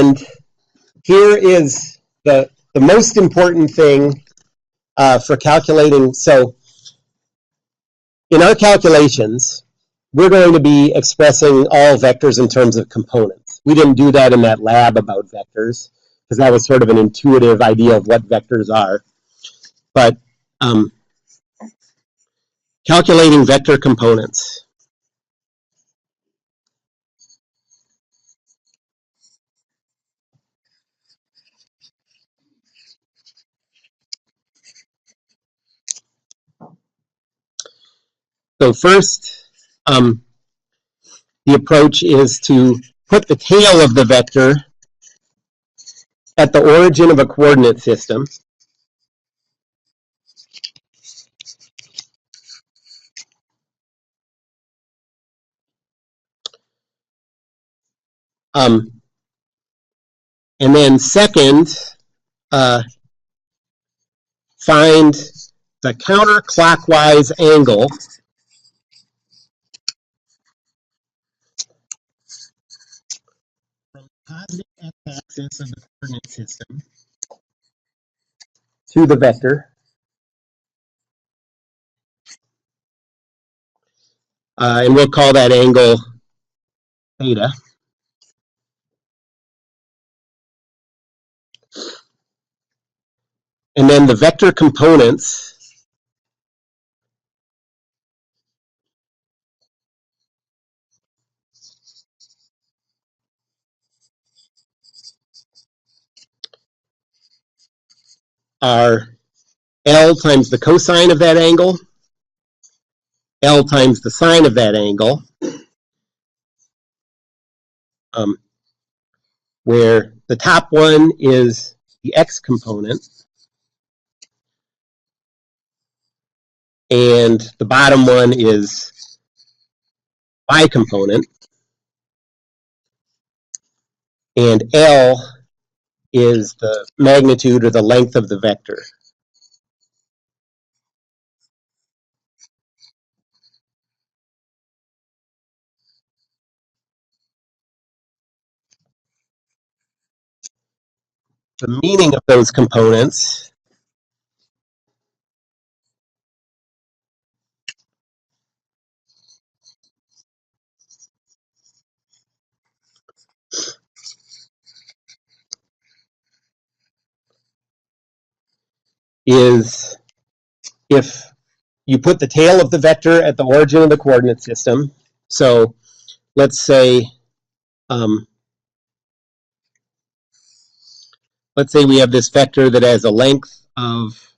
And here is the most important thing for calculating. So in our calculations, we're going to be expressing all vectors in terms of components. We didn't do that in that lab about vectors, because that was sort of an intuitive idea of what vectors are. But calculating vector components. So first, the approach is to put the tail of the vector at the origin of a coordinate system. And then second, find the counterclockwise angle from the positive x-axis of the coordinate system to the vector. And we'll call that angle theta. And then the vector components are L times the cosine of that angle, L times the sine of that angle, where the top one is the x component, and the bottom one is y component, and L is the magnitude or the length of the vector. The meaning of those components is if you put the tail of the vector at the origin of the coordinate system. So let's say we have this vector that has a length of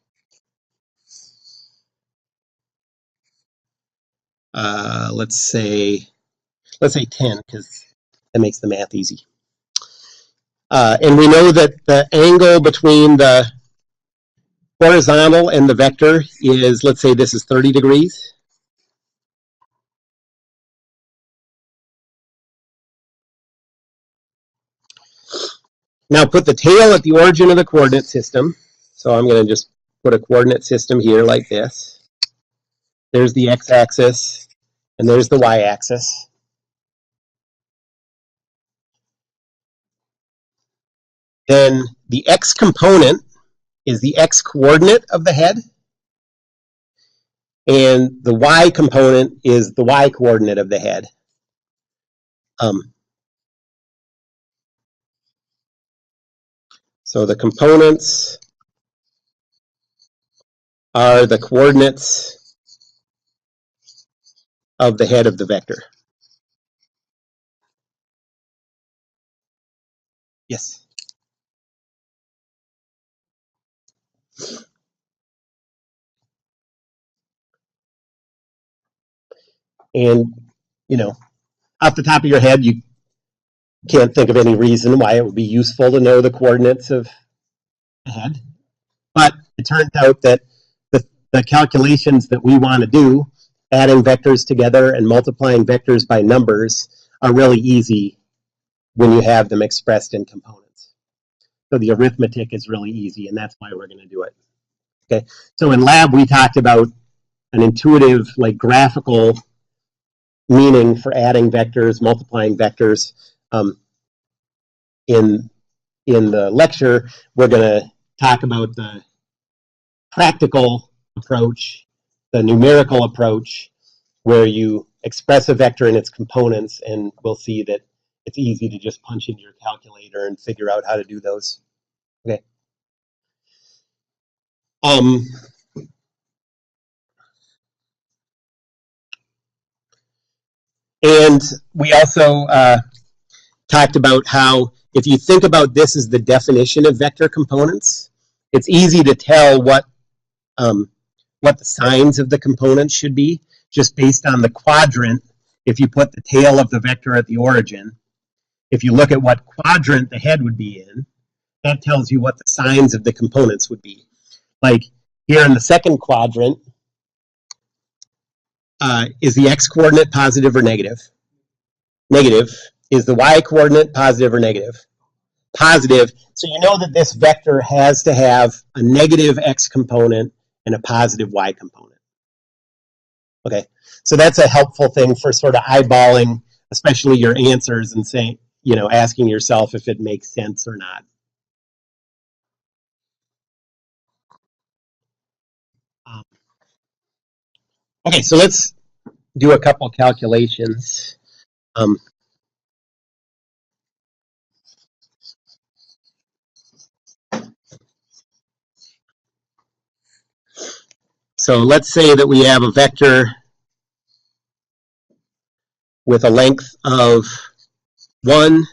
let's say 10, because that makes the math easy. And we know that the angle between the horizontal and the vector is, let's say this is 30 degrees. Now put the tail at the origin of the coordinate system. So I'm going to just put a coordinate system here like this. There's the x-axis, and there's the y-axis. Then the x component is the x-coordinate of the head, and the y component is the y-coordinate of the head. So the components are the coordinates of the head of the vector. Yes? And, you know, off the top of your head, you can't think of any reason why it would be useful to know the coordinates of the head. But it turns out that the calculations that we want to do, adding vectors together and multiplying vectors by numbers, are really easy when you have them expressed in components. So the arithmetic is really easy, and that's why we're going to do it. Okay. So in lab, we talked about an intuitive, like graphical meaning for adding vectors, multiplying vectors. In in the lecture, we're going to talk about the practical approach, the numerical approach, where you express a vector in its components, and we'll see that it's easy to just punch into your calculator and figure out how to do those. Okay. And we also talked about how if you think about this as the definition of vector components, it's easy to tell what the signs of the components should be just based on the quadrant. If you put the tail of the vector at the origin, if you look at what quadrant the head would be in, that tells you what the signs of the components would be. Like here in the second quadrant, is the x-coordinate positive or negative? Negative. Is the y-coordinate positive or negative? Positive. So you know that this vector has to have a negative x component and a positive y component. Okay, so that's a helpful thing for sort of eyeballing, especially your answers, and saying, you know, asking yourself if it makes sense or not. Okay, so let's do a couple calculations. So let's say that we have a vector with a length of 1,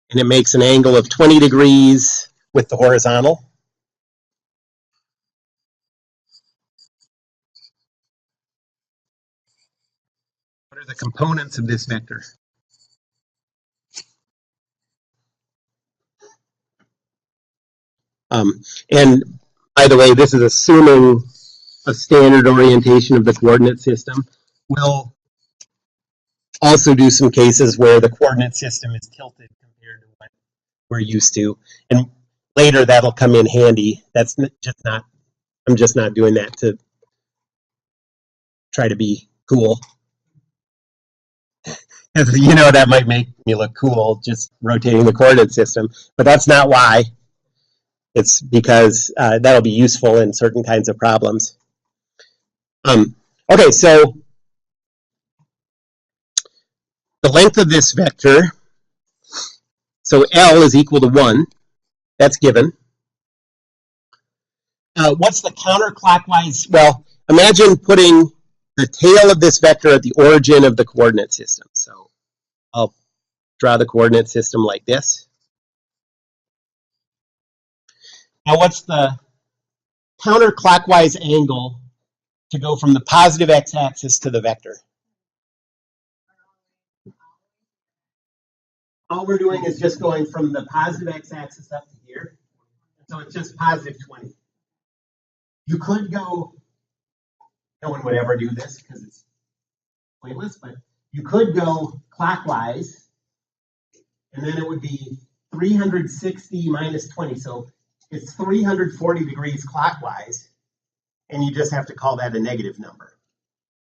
and it makes an angle of 20 degrees with the horizontal. What are the components of this vector? And by the way, this is assuming a standard orientation of the coordinate system. We'll also do some cases where the coordinate system is tilted compared to what we're used to. And later that'll come in handy. That's just not, I'm just not doing that to try to be cool. You know, that might make me look cool, just rotating the coordinate system, but that's not why. It's because that'll be useful in certain kinds of problems. Okay, so the length of this vector, so L is equal to 1. That's given. What's the counterclockwise? Well, imagine putting the tail of this vector at the origin of the coordinate system. So I'll draw the coordinate system like this. Now, what's the counterclockwise angle to go from the positive x-axis to the vector? All we're doing is just going from the positive x-axis up to here. So it's just positive 20. You could go, no one would ever do this because it's pointless, but you could go clockwise, and then it would be 360 minus 20. So it's 340 degrees clockwise, and you just have to call that a negative number.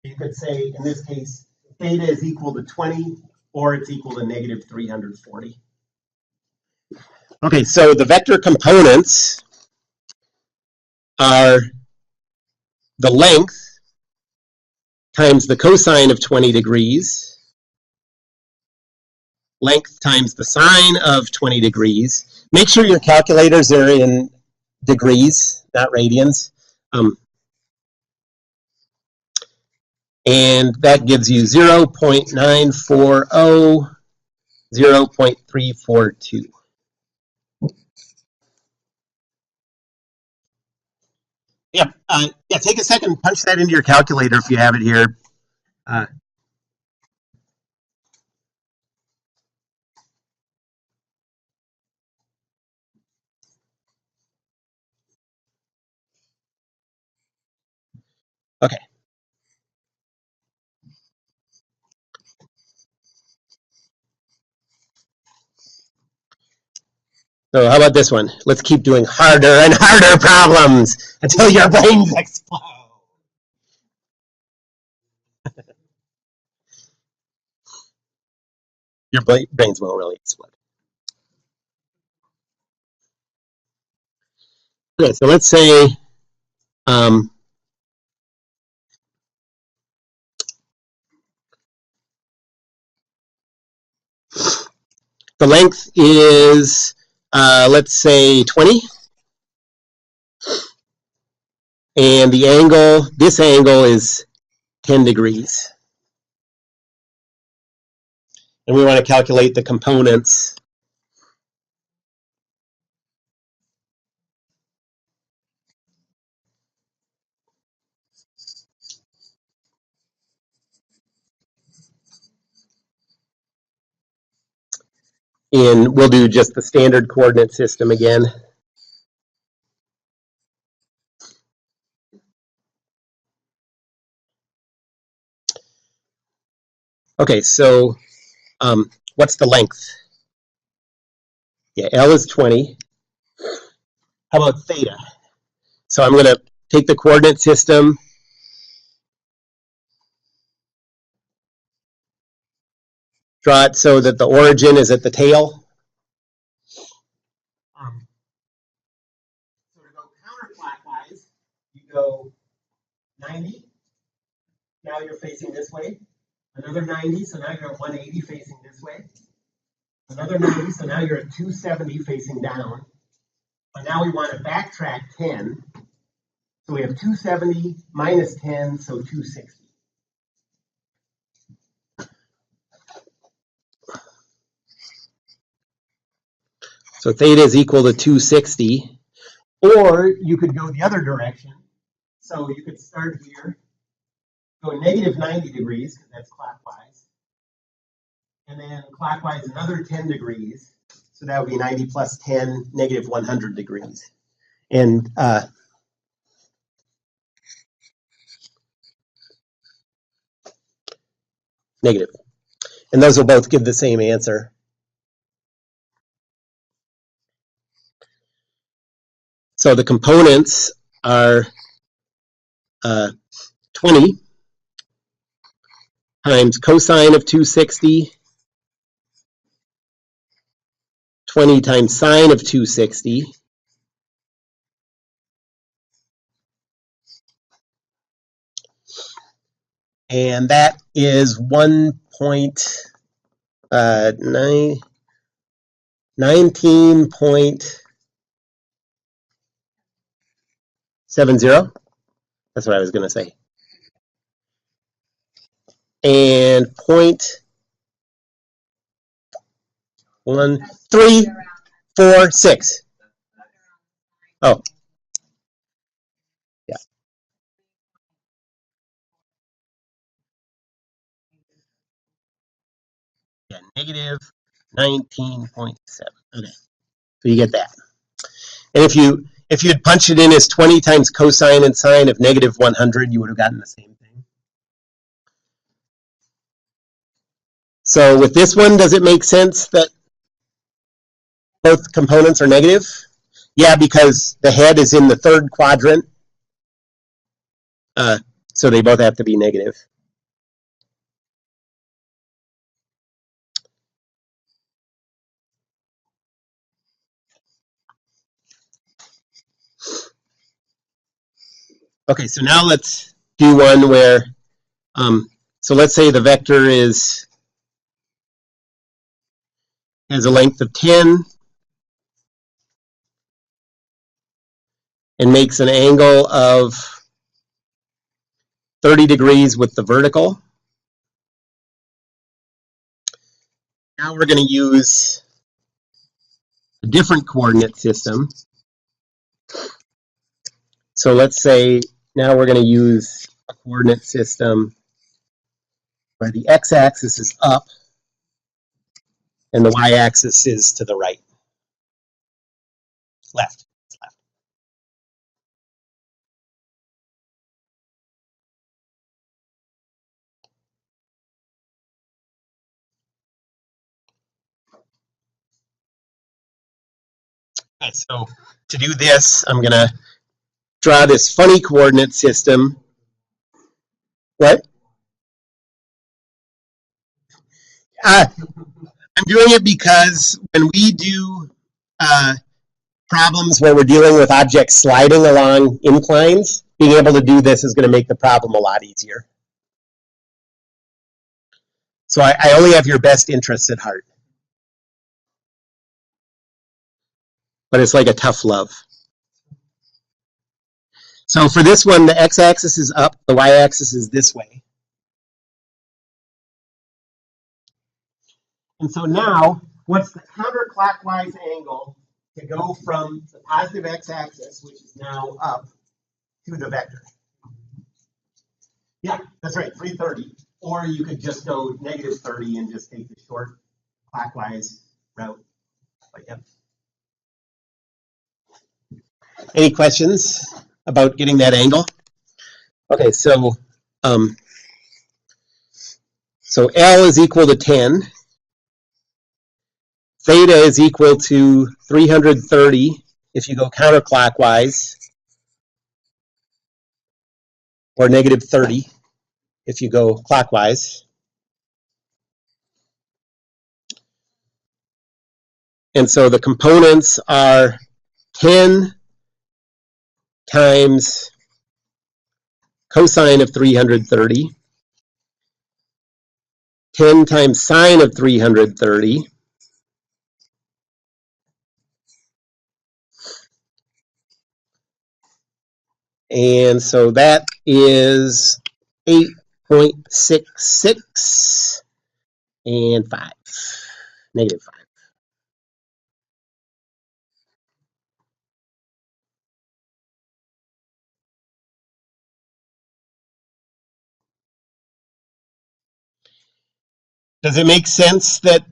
You could say, in this case, theta is equal to 20, or it's equal to negative 340. Okay, so the vector components are the length times the cosine of 20 degrees, length times the sine of 20 degrees. Make sure your calculators are in degrees, not radians. And that gives you 0.940, 0.342. Yeah, take a second, punch that into your calculator if you have it here. Okay. So how about this one? Let's keep doing harder and harder problems until your brains explode. Your brains won't really explode. Okay, so let's say the length is, let's say 20. And the angle, this angle is 10 degrees. And we want to calculate the components. And we'll do just the standard coordinate system again. Okay, so what's the length? Yeah, L is 20. How about theta? So I'm going to take the coordinate system, draw it so that the origin is at the tail. So to go counterclockwise, you go 90. Now you're facing this way. Another 90, so now you're at 180 facing this way. Another 90, so now you're at 270 facing down. But now we want to backtrack 10. So we have 270 minus 10, so 260. So theta is equal to 260. Or you could go the other direction. So you could start here, go negative 90 degrees, because that's clockwise. And then clockwise another 10 degrees. So that would be 90 plus 10, negative 100 degrees. And negative. And those will both give the same answer. So the components are 20 times cosine of 260, 20 times sine of 260, and that is 19.70. That's what I was going to say. And 0.1346. Oh. Yeah. Yeah, negative 19.7. Okay. So you get that. And if you had punched it in as 20 times cosine and sine of negative 100, you would have gotten the same thing. So with this one, does it make sense that both components are negative? Yeah, because the head is in the third quadrant. So they both have to be negative. Okay, so now let's do one where, so let's say the vector has a length of 10 and makes an angle of 30 degrees with the vertical. Now we're going to use a different coordinate system. So let's say now we're going to use a coordinate system where the x-axis is up and the y-axis is to the right. Left. Okay, so to do this, I'm going to draw this funny coordinate system. What? I'm doing it because when we do problems where we're dealing with objects sliding along inclines, being able to do this is going to make the problem a lot easier. So I only have your best interests at heart. But it's like a tough love. So for this one, the x-axis is up, the y-axis is this way. And so now, what's the counterclockwise angle to go from the positive x-axis, which is now up, to the vector? Yeah, that's right, 330. Or you could just go negative 30 and just take the short clockwise route. But yeah. Any questions about getting that angle? Okay, so L is equal to 10. Theta is equal to 330 if you go counterclockwise, or negative 30 if you go clockwise. And so the components are 10 times cosine of 330, 10 times sine of 330, and so that is 8.66 and 5, negative 5. Does it make sense that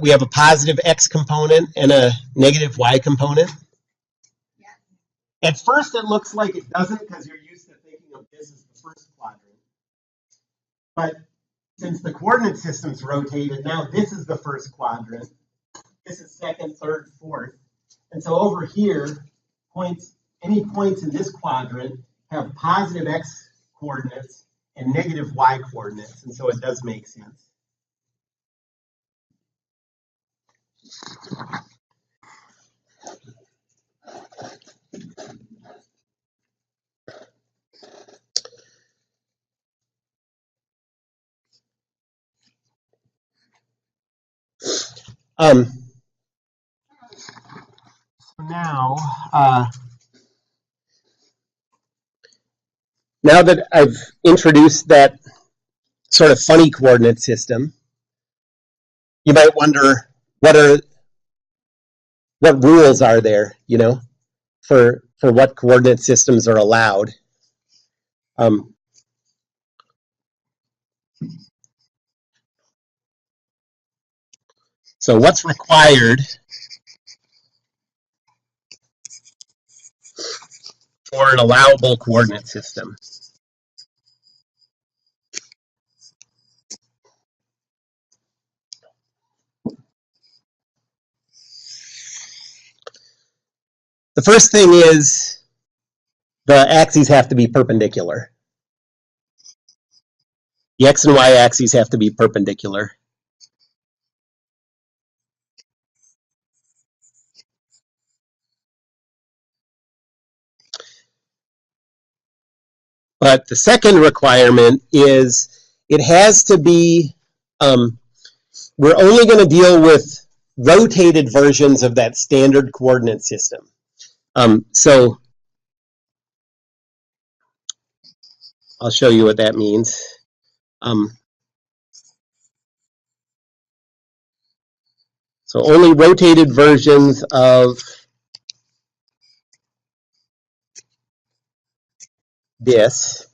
we have a positive x component and a negative y component? Yeah. At first, it looks like it doesn't because you're used to thinking of this as the first quadrant. But since the coordinate system's rotated, now this is the first quadrant. This is second, third, fourth. And so over here, any points in this quadrant have positive x coordinates and negative y coordinates. And so it does make sense. Now that I've introduced that sort of funny coordinate system, you might wonder what rules are there, for what coordinate systems are allowed. So what's required for an allowable coordinate system? The first thing is the axes have to be perpendicular. The x and y axes have to be perpendicular. But the second requirement is it has to be, we're only going to deal with rotated versions of that standard coordinate system. So I'll show you what that means. So only rotated versions of this,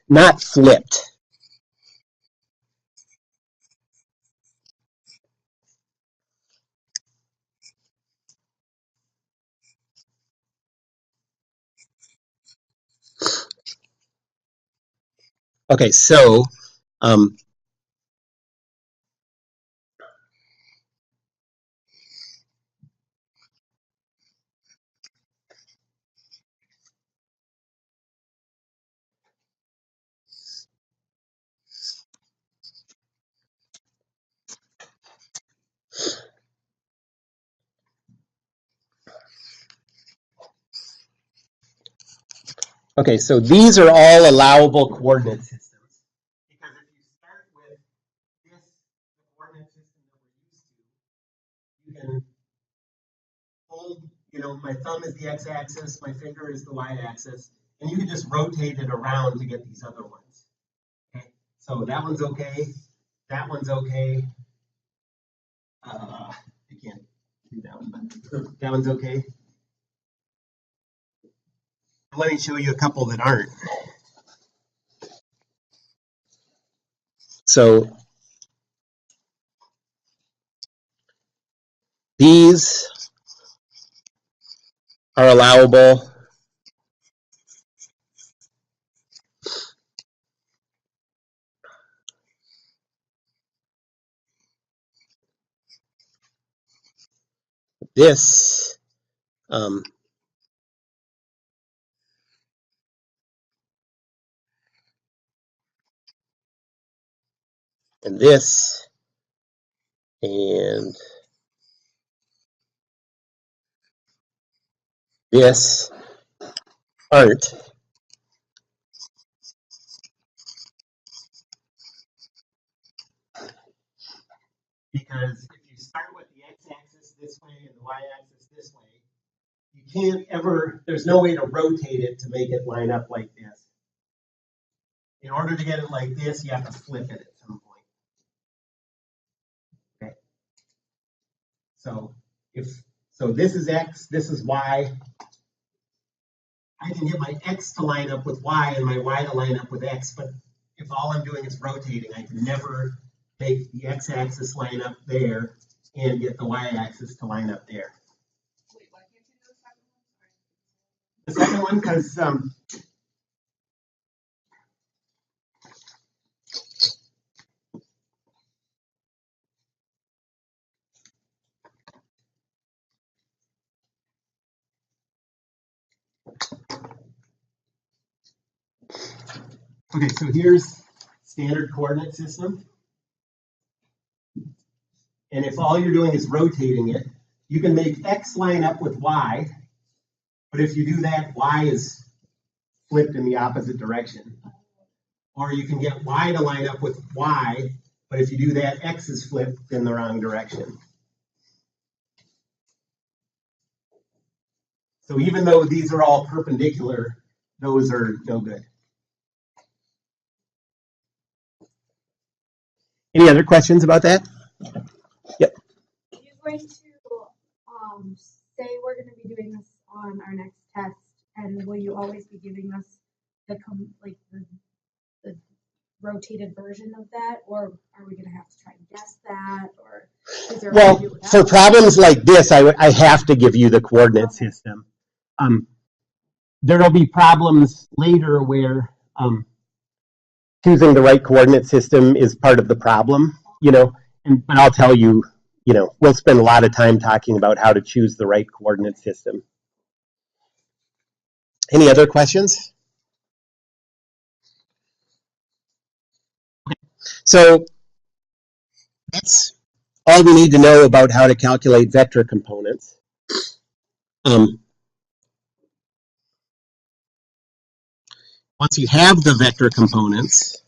not flipped. Okay, so Okay, so these are all allowable coordinate systems. Because if you start with this, the coordinate system that we're used to, you can hold, my thumb is the x-axis, my finger is the y-axis, and you can just rotate it around to get these other ones. Okay, so that one's okay, that one's okay. I can't do that one, but that one's okay. Let me show you a couple that aren't. So these are allowable. This, and this, and this aren't. Because if you start with the x-axis this way and the y-axis this way, you can't ever, there's no way to rotate it to make it line up like this. In order to get it like this, you have to flip it at some point. Okay. So this is x, this is y. I can get my x to line up with y and my y to line up with x, but if all I'm doing is rotating, I can never make the x-axis line up there and get the y-axis to line up there. Wait, why can't you do the second one? The second one, because okay, so here's standard coordinate system. And if all you're doing is rotating it, you can make x line up with y, but if you do that, y is flipped in the opposite direction. Or you can get y to line up with y, but if you do that, x is flipped in the wrong direction. So even though these are all perpendicular, those are no good. Any other questions about that? Yep. Are you going to say we're going to be doing this on our next test, and will you always be giving us the rotated version of that, or are we going to have to try and guess that, or is there? Well, for problems like this, I have to give you the coordinate system. There'll be problems later where choosing the right coordinate system is part of the problem, but I'll tell you, we'll spend a lot of time talking about how to choose the right coordinate system. Any other questions? So that's all we need to know about how to calculate vector components. Once you have the vector components,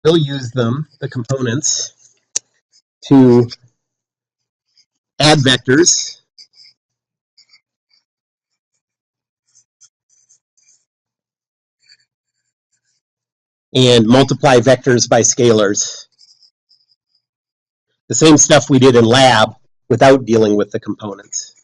we'll use them, the components, to add vectors and multiply vectors by scalars. The same stuff we did in lab without dealing with the components.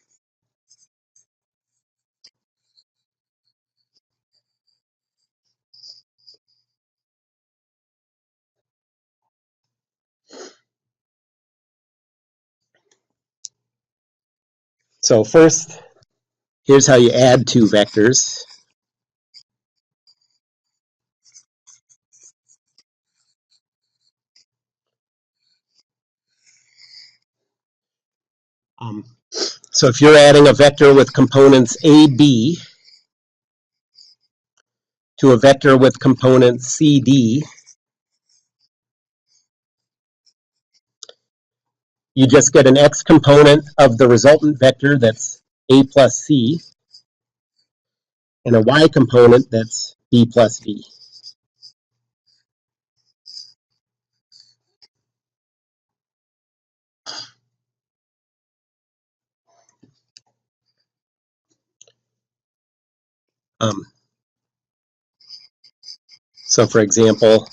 So first, here's how you add two vectors. So if you're adding a vector with components A, B, to a vector with components CD, you just get an x component of the resultant vector that's a plus c, and a y component that's b plus v. So for example,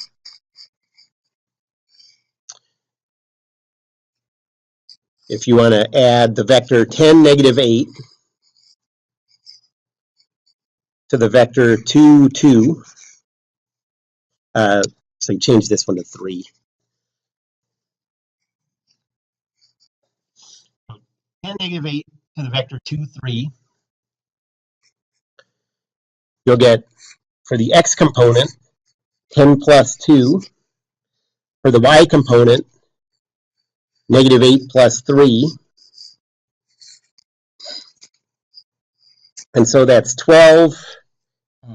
if you want to add the vector 10, negative 8 to the vector 2, 2, so you change this one to 3. 10, negative 8 to the vector 2, 3. You'll get, for the x component, 10 plus 2. For the y component, negative 8 plus 3. And so that's 12,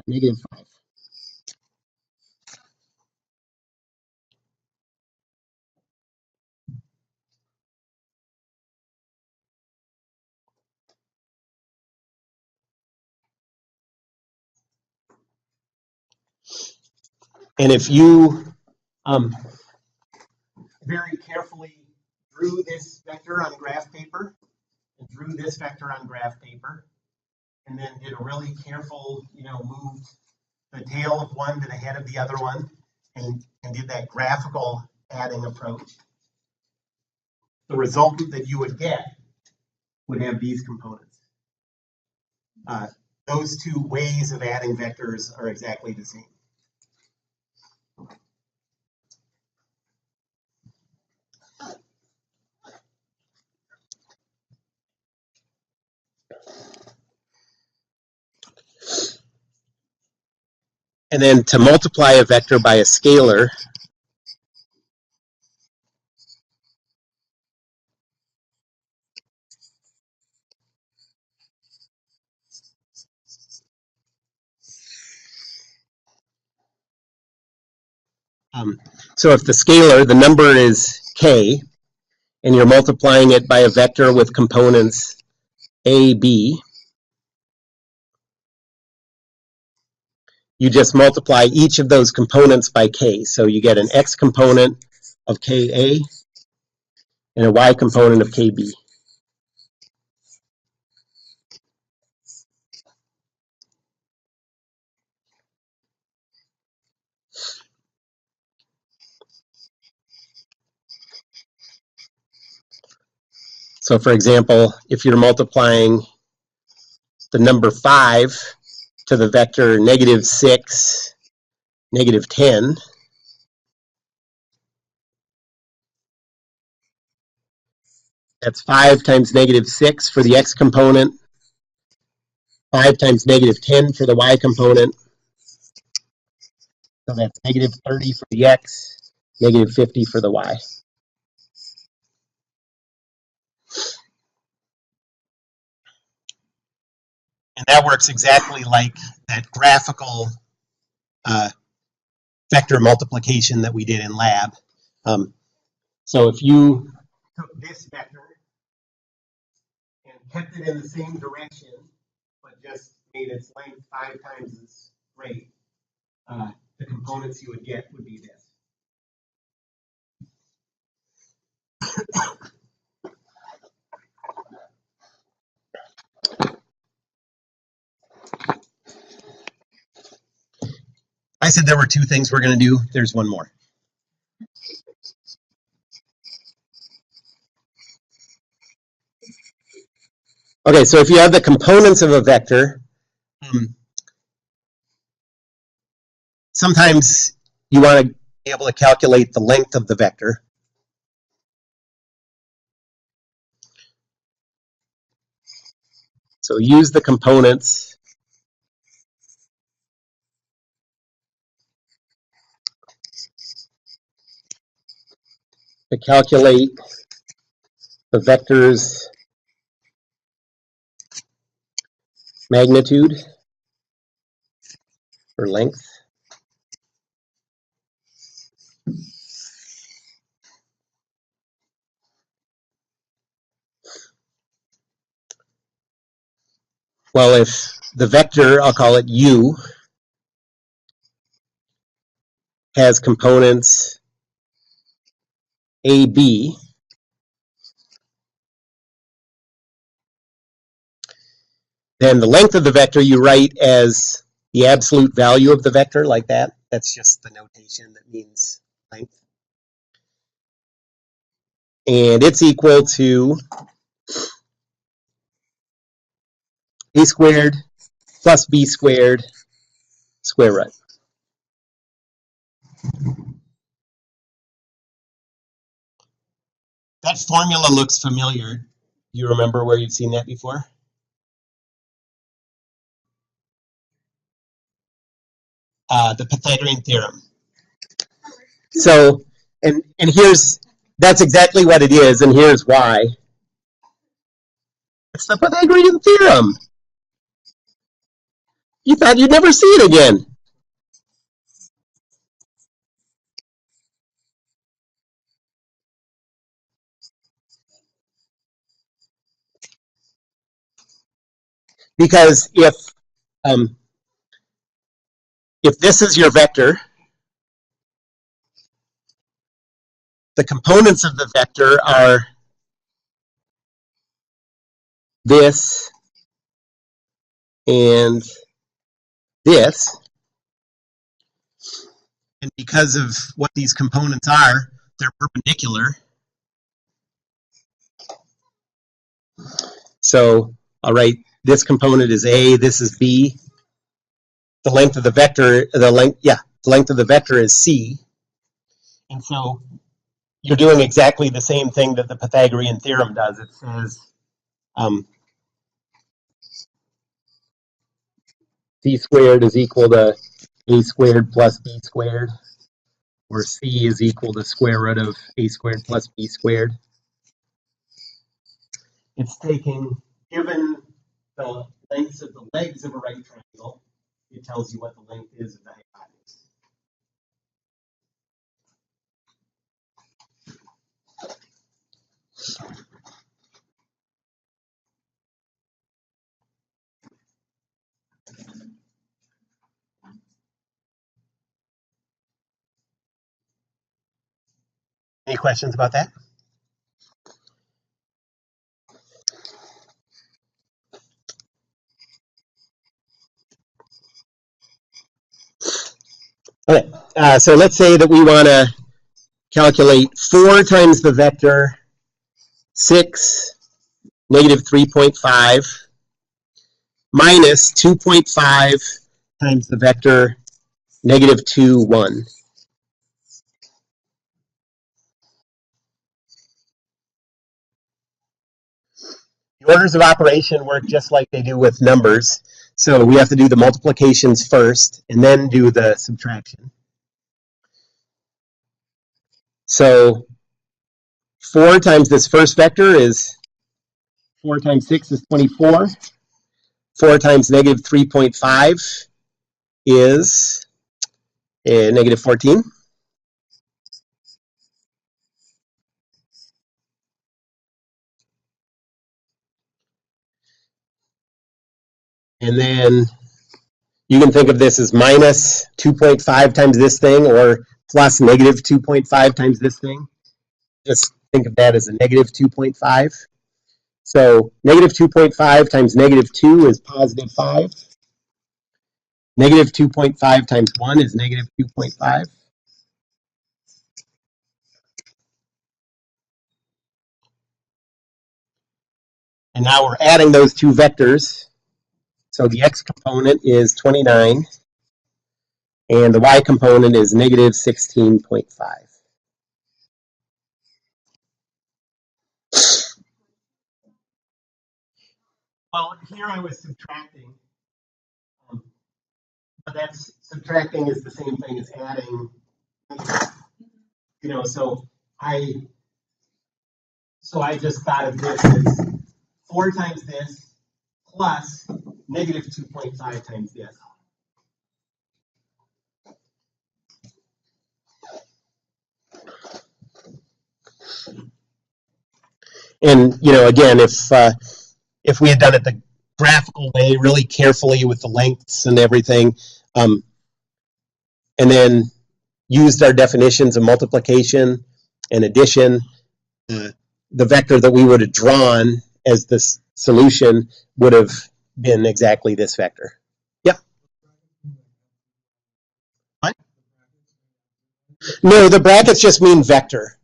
negative 5. And if you very carefully drew this vector on graph paper, and drew this vector on graph paper, and then did a really careful, moved the tail of one to the head of the other one, and did that graphical adding approach, the resultant that you would get would have these components. Those two ways of adding vectors are exactly the same. And then to multiply a vector by a scalar, so if the scalar, the number is k, and you're multiplying it by a vector with components a, b, you just multiply each of those components by k. So you get an x component of ka and a y component of kb. So for example, if you're multiplying the number 5 to the vector negative 6, negative 10, that's 5 times negative 6 for the x component, 5 times negative 10 for the y component. So that's negative 30 for the x, negative 50 for the y. And that works exactly like that graphical vector multiplication that we did in lab. So if you took this vector and kept it in the same direction, but just made its length 5 times as great, the components you would get would be this. I said there were 2 things we're going to do. There's one more. Okay, so if you have the components of a vector, sometimes you want to be able to calculate the length of the vector. So use the components to calculate the vector's magnitude for length. Well, if the vector, I'll call it u, has components a, b, then the length of the vector you write as the absolute value of the vector, like that. That's just the notation that means length. And it's equal to a squared plus b squared square root. That formula looks familiar. You remember where you've seen that before? The Pythagorean theorem. So, and that's exactly what it is, and here's why. It's the Pythagorean theorem. You thought you'd never see it again. Because if this is your vector, the components of the vector are this and this. And because of what these components are, they're perpendicular. So I'll write this component is A, this is B. The length of the vector, the length of the vector is C. And so you're doing exactly the same thing that the Pythagorean theorem does. It says C squared is equal to A squared plus B squared, where C is equal to square root of A squared plus B squared. It's taking, given the lengths of the legs of a right triangle, it tells you what the length is of the hypotenuse. Any questions about that? Okay, so let's say that we want to calculate 4 times the vector 6, negative 3.5, minus 2.5 times the vector negative 2, 1. The orders of operation work just like they do with numbers. So we have to do the multiplications first and then do the subtraction. So 4 times this first vector is 4 times 6 is 24. 4 times negative 3.5 is negative 14. And then you can think of this as minus 2.5 times this thing or plus negative 2.5 times this thing. Just think of that as a negative 2.5. So negative 2.5 times negative 2 is positive 5. Negative 2.5 times 1 is negative 2.5. And now we're adding those two vectors. So the x component is 29, and the y component is negative 16.5. Well, here I was subtracting, but that's subtracting is the same thing as adding. So I just thought of this as 4 times this plus negative 2.5 times this. And, you know, again, if we had done it the graphical way, really carefully with the lengths and everything, and then used our definitions of multiplication and addition, the vector that we would have drawn as this solution would have been exactly this vector. Yep. What? No, the brackets just mean vector.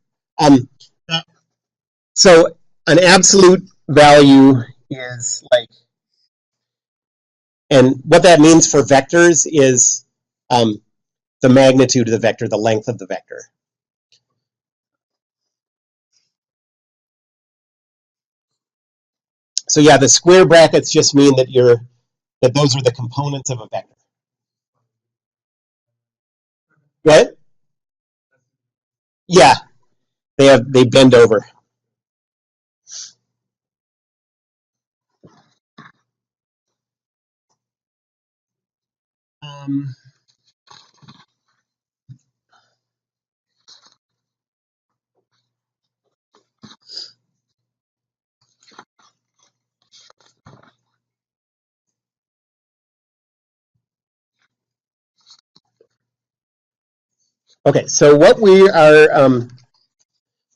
So an absolute value is like, and what that means for vectors is the magnitude of the vector, the length of the vector. So yeah, the square brackets just mean that those are the components of a vector. What? Yeah, they bend over. Okay, so what we are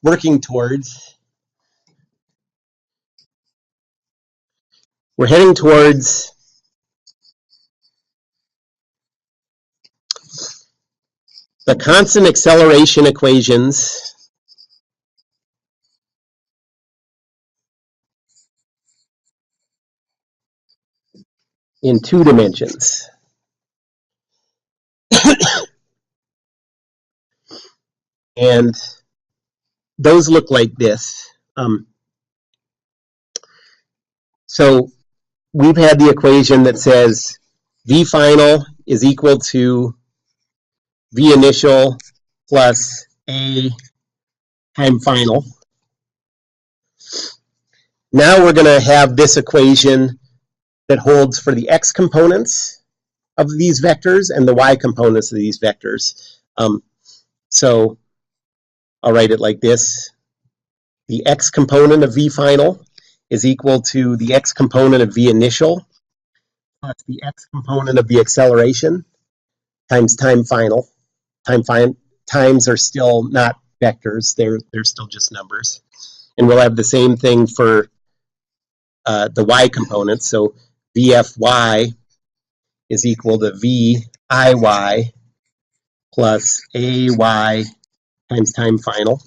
working towards, we're heading towards the constant acceleration equations in 2 dimensions. And those look like this. So we've had the equation that says V final is equal to V initial plus A time final. Now we're going to have this equation that holds for the x components of these vectors and the y components of these vectors. So I'll write it like this. The x component of V final is equal to the x component of V initial plus the x component of the acceleration times time final. Times are still not vectors, they're still just numbers. And we'll have the same thing for the y components. So VFY is equal to VIY plus AY times time final.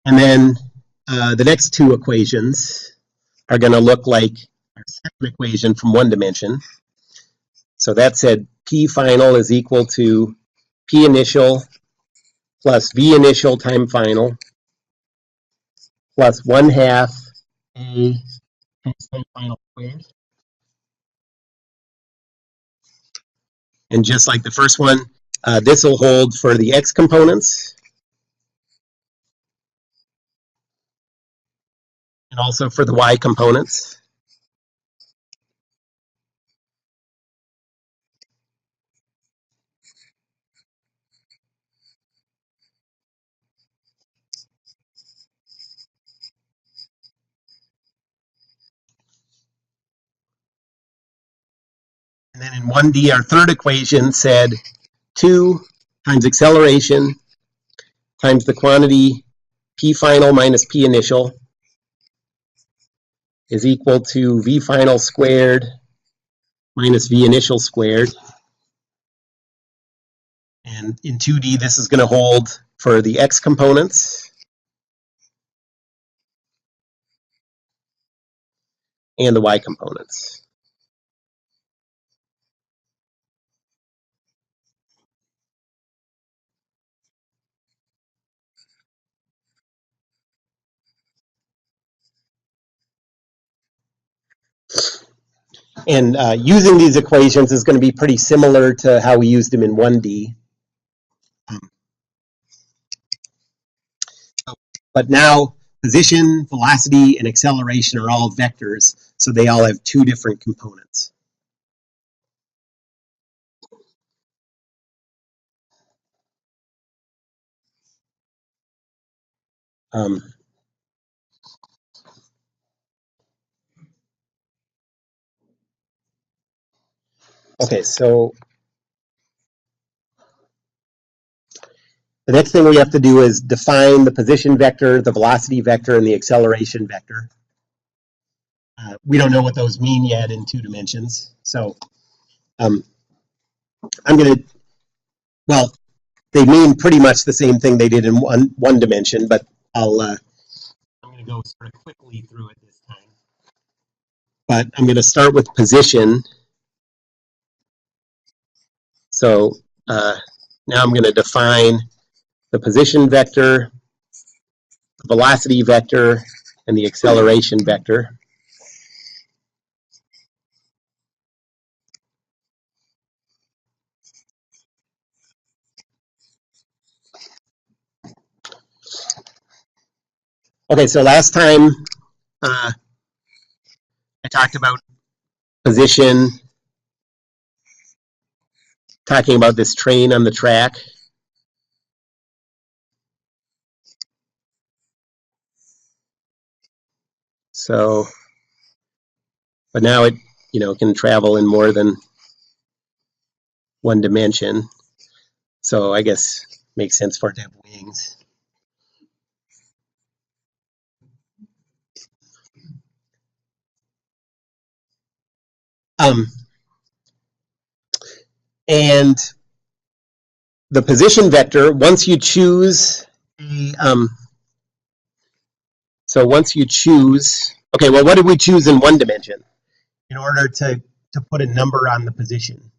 And then the next 2 equations are going to look like our second equation from 1 dimension. So that said P final is equal to P initial plus V initial time final plus 1/2 A times time final squared. And just like the first one, this will hold for the x components and also for the y components. And then in 1D, our third equation said 2 times acceleration times the quantity P final minus P initial is equal to V final squared minus V initial squared. And in 2D, this is going to hold for the x components and the y components. And using these equations is going to be pretty similar to how we used them in 1D. But now position, velocity, and acceleration are all vectors, so they all have 2 different components. Um, okay, so the next thing we have to do is define the position vector, the velocity vector, and the acceleration vector. We don't know what those mean yet in 2 dimensions. So I'm going to, well, they mean pretty much the same thing they did in one dimension, but I'm going to go sort of quickly through it this time. But I'm going to start with position. So now I'm going to define the position vector, the velocity vector, and the acceleration vector. Okay, so last time I talked about position, talking about this train on the track. So, but now it, can travel in more than one dimension. So I guess makes sense for it to have wings. And the position vector, once you choose a, okay, well, what did we choose in one dimension in order to put a number on the position?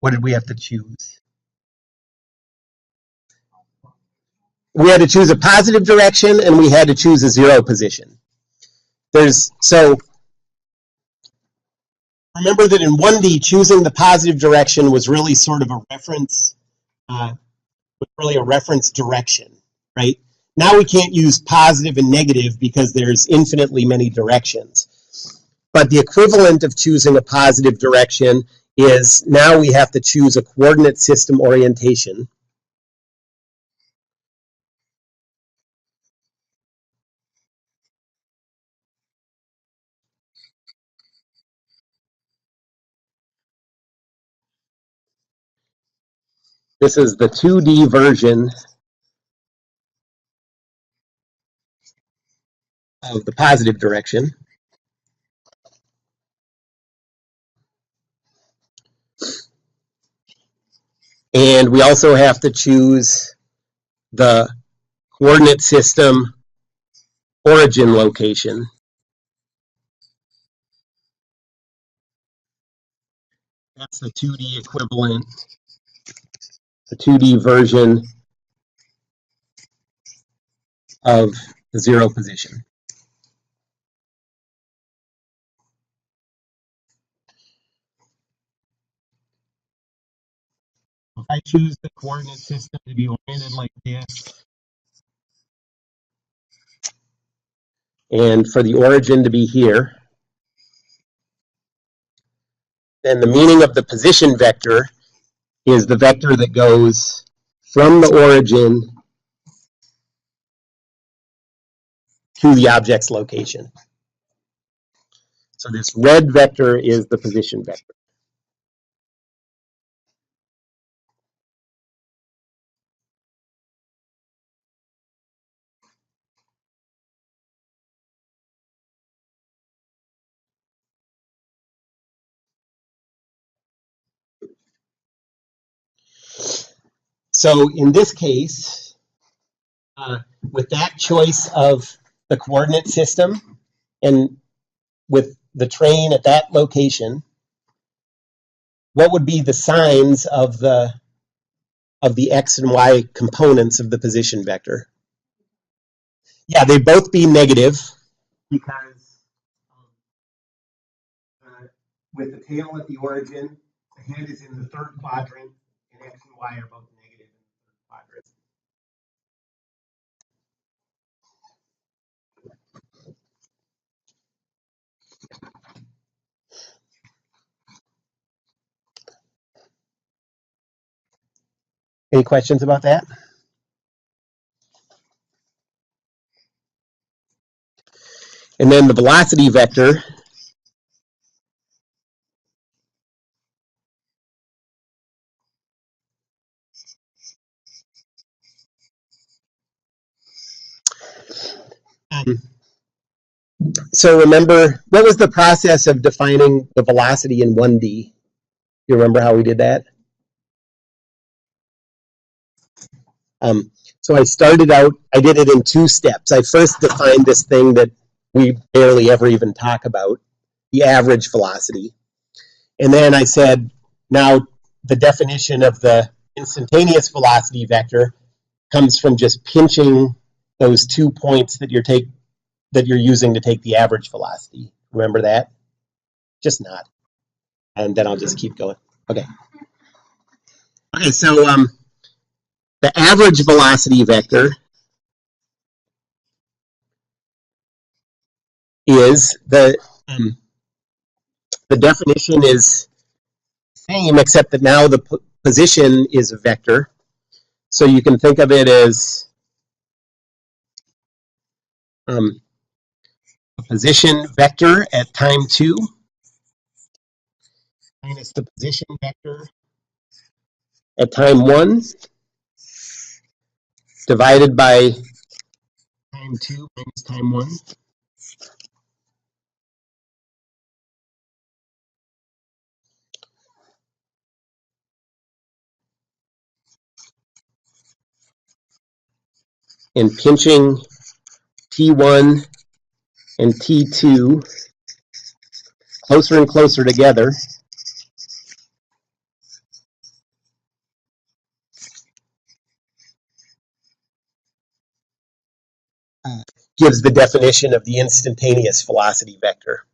What did we have to choose? We had to choose a positive direction and we had to choose a 0 position. So remember that in 1D, choosing the positive direction was really sort of a reference, direction, right? Now we can't use positive and negative because there's infinitely many directions. But the equivalent of choosing a positive direction is now we have to choose a coordinate system orientation. This is the 2D version of the positive direction. And we also have to choose the coordinate system origin location. That's the 2D equivalent, the 2D version of the 0 position. If I choose the coordinate system to be oriented like this, and for the origin to be here, then the meaning of the position vector is the vector that goes from the origin to the object's location. So this red vector is the position vector. So in this case, with that choice of the coordinate system and with the train at that location, what would be the signs of the x and y components of the position vector? Yeah, they both be negative because with the tail at the origin, the head is in the 3rd quadrant, and x and y are both negative in the 3rd quadrant. Any questions about that? And then the velocity vector so remember, what was the process of defining the velocity in 1D? You remember how we did that? So I started out, I did it in 2 steps. I first defined this thing that we barely ever even talk about, the average velocity. And then I said, now the definition of the instantaneous velocity vector comes from just pinching those 2 points that you're using to take the average velocity. Remember that? Just not. And then I'll just keep going. Okay. Okay, so the average velocity vector is the definition is same, except that now the position is a vector. So you can think of it as a position vector at time 2 minus the position vector at time 1 divided by time 2 minus time 1. And pinching T1 and T2 closer and closer together gives the definition of the instantaneous velocity vector.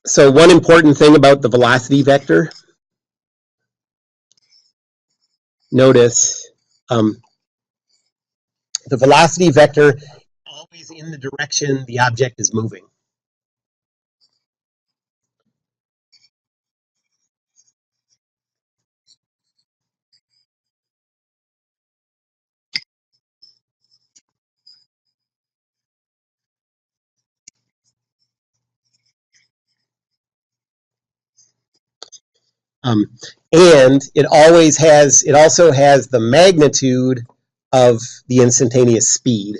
So one important thing about the velocity vector, notice the velocity vector is always in the direction the object is moving. And it also has the magnitude of the instantaneous speed.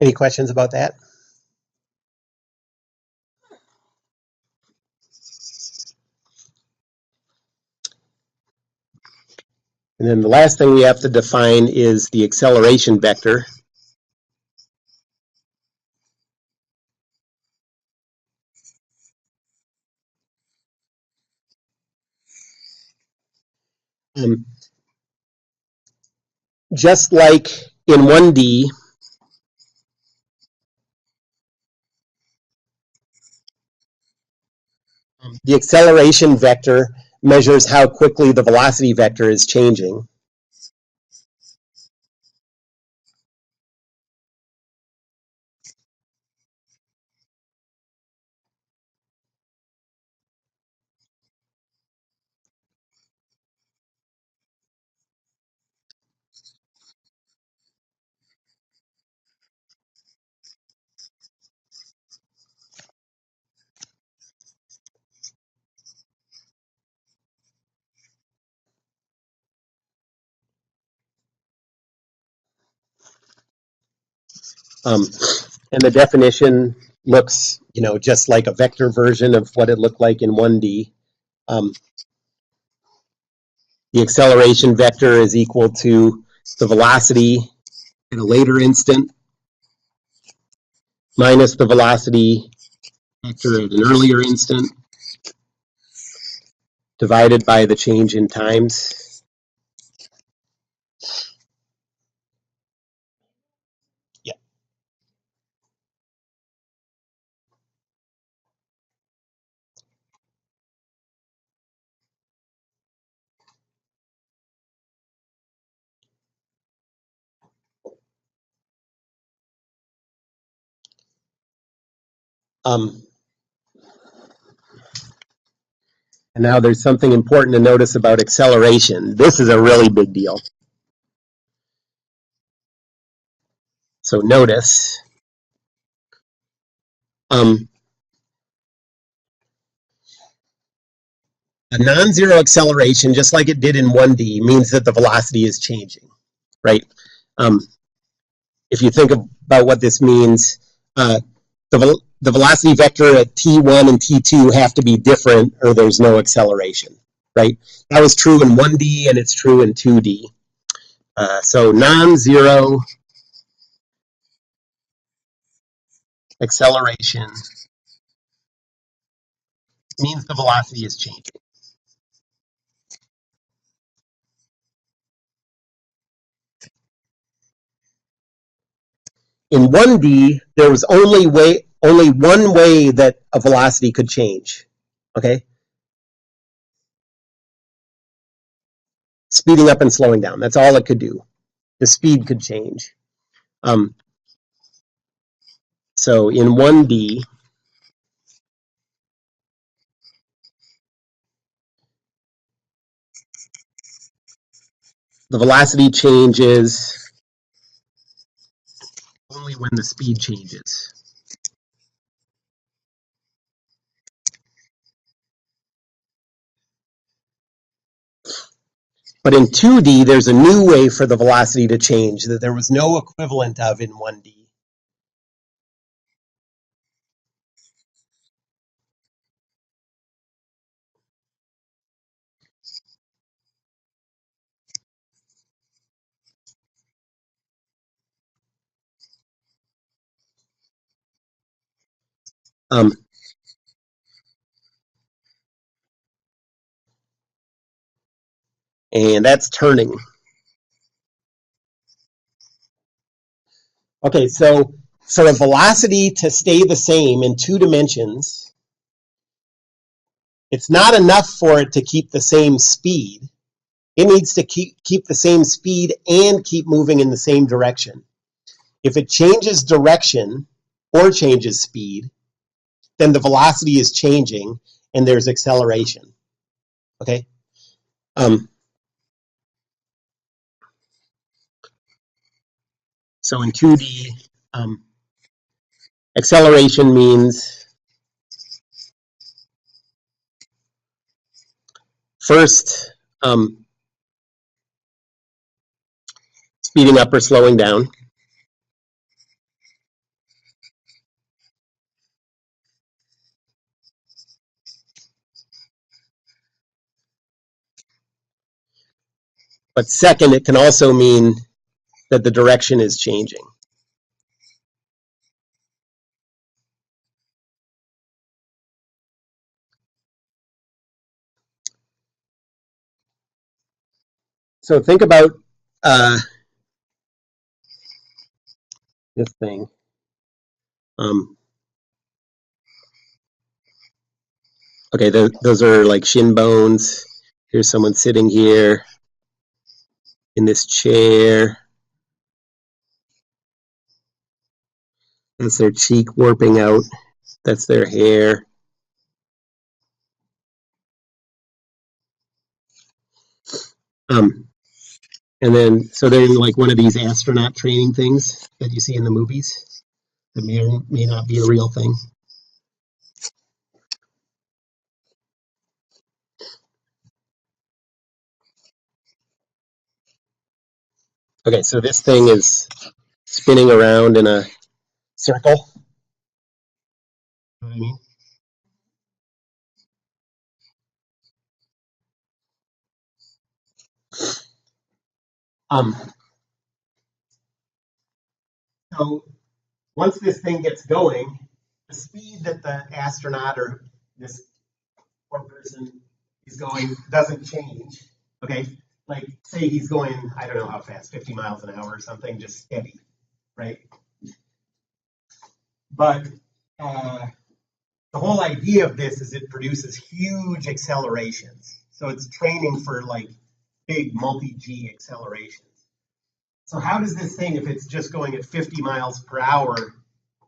Any questions about that? And then the last thing we have to define is the acceleration vector. Just like in 1D, the acceleration vector measures how quickly the velocity vector is changing. And the definition looks, just like a vector version of what it looked like in 1D. The acceleration vector is equal to the velocity at a later instant minus the velocity vector at an earlier instant divided by the change in times. Yeah. And now there's something important to notice about acceleration. This is a really big deal. So notice, a non-zero acceleration, just like it did in 1D, means that the velocity is changing, right? If you think about what this means, the velocity vector at t1 and t2 have to be different or there's no acceleration, right? That was true in 1D and it's true in 2D. So non-zero acceleration means the velocity is changing. In 1D, there was only one way that a velocity could change, okay? Speeding up and slowing down. That's all it could do. The speed could change. So in 1D, the velocity changes only when the speed changes. But in 2D, there's a new way for the velocity to change that there was no equivalent of in 1D. And that's turning. Okay, so for a velocity to stay the same in 2 dimensions, it's not enough for it to keep the same speed. It needs to keep the same speed and keep moving in the same direction. If it changes direction or changes speed, then the velocity is changing and there's acceleration. Okay? So in 2D, acceleration means first speeding up or slowing down. But second, it can also mean that the direction is changing. So think about this thing. Okay, those are like shin bones. Here's someone sitting here in this chair. That's their cheek warping out. That's their hair. And then, so they're in like one of these astronaut training things that you see in the movies that may or may not be a real thing. Okay, so this thing is spinning around in a circle. You know what I mean? So once this thing gets going, the speed that the astronaut or this poor person is going doesn't change. Okay, like say he's going, I don't know how fast, 50 miles an hour or something, just steady, right? But the whole idea of this is it produces huge accelerations. So it's training for like big multi-G accelerations. So how does this thing, if it's just going at 50 miles per hour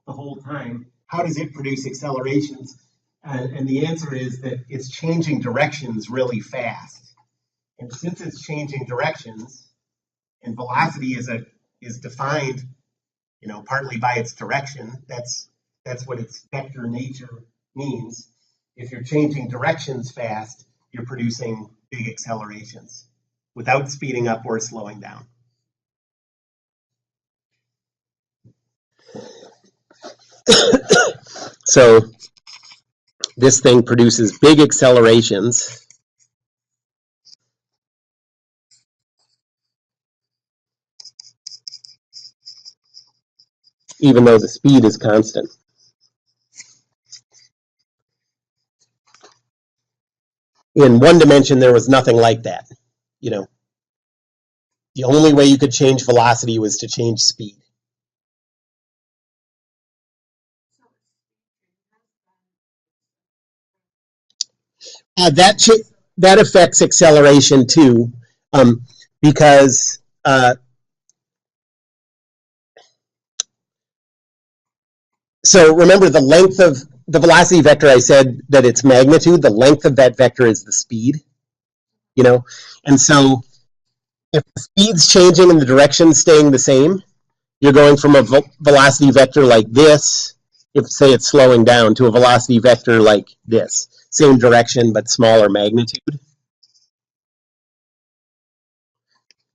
the whole time, how does it produce accelerations? And the answer is that it's changing directions really fast. And since it's changing directions, and velocity is defined, you know, partly by its direction. That's what its vector nature means. If you're changing directions fast, you're producing big accelerations without speeding up or slowing down. So this thing produces big accelerations. Even though the speed is constant. In one dimension, there was nothing like that. You know, the only way you could change velocity was to change speed. That affects acceleration too, because so remember the length of the velocity vector. I said that its magnitude, the length of that vector is the speed. You know, and so if the speed's changing and the direction's staying the same, you're going from a velocity vector like this, if say it's slowing down, to a velocity vector like this. Same direction, but smaller magnitude.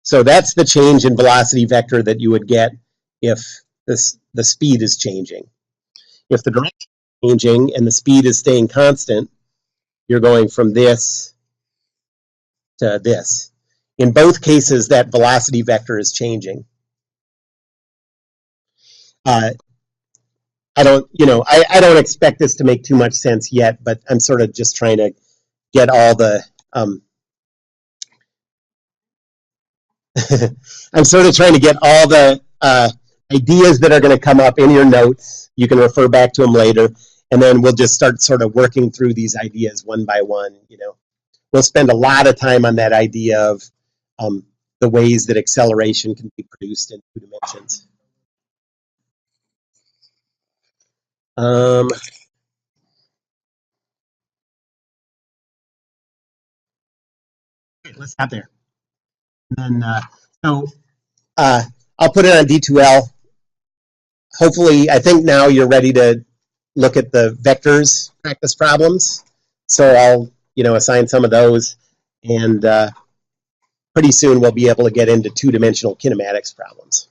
So that's the change in velocity vector that you would get if the speed is changing. If the direction is changing and the speed is staying constant, you're going from this to this. In both cases, that velocity vector is changing. I don't expect this to make too much sense yet, but I'm sort of just trying to get all the I'm sort of trying to get all the ideas that are going to come up in your notes. You can refer back to them later, and then we'll just start sort of working through these ideas one by one. You know, we'll spend a lot of time on that idea of the ways that acceleration can be produced in 2 dimensions. Let's stop there. And then, I'll put it on D2L. Hopefully, I think now you're ready to look at the vectors practice problems. So I'll, assign some of those, and pretty soon we'll be able to get into 2-dimensional kinematics problems.